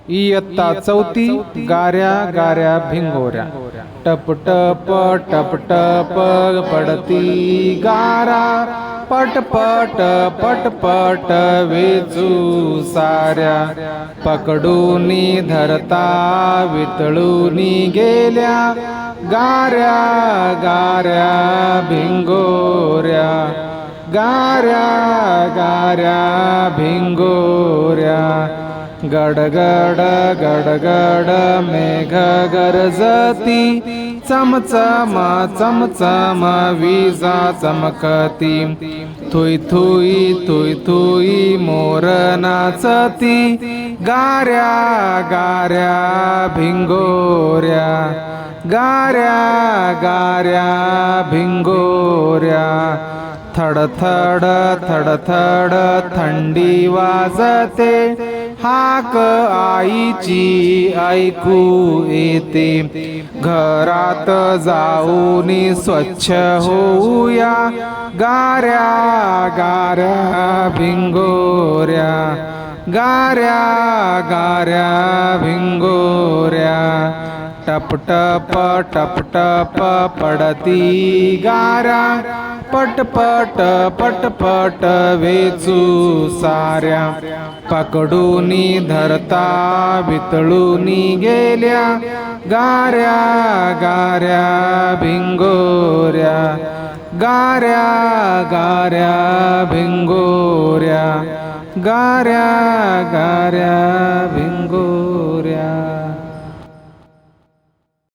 इयत्ता चौथी गाऱ्या गाऱ्या भिंगोऱ्या टप टप टप टप पडती गारा पट पट पट पट वेचू साऱ्या पकडूनी धरता वितळूनी गेल्या गाऱ्या गाऱ्या भिंगोऱ्या गाऱ्या गाऱ्या भिंगोऱ्या गडगड गडगड मेघ गरजती चमचम चमचम विजा चमकती थुई थुई थुई थुई मोर नाचती गाऱ्या गाऱ्या भिंगोऱ्या गाऱ्या गाऱ्या भिंगोऱ्या थडथड थडथड थंडी वाजते हाक आईची ऐकू येते घरात जाऊन स्वच्छ होऊया गाऱ्या गाऱ्या भिंगोऱ्या गाऱ्या गाऱ्या भिंगोऱ्या टप टप टप टप पडती गारा पट पट पट पट वेचू साऱ्या पकडूनी धरता वितळूनी गेल्या गाऱ्या गाऱ्या भिंगोऱ्या गाऱ्या गाऱ्या भिंगोऱ्या गाऱ्या गाऱ्या भिंगोऱ्या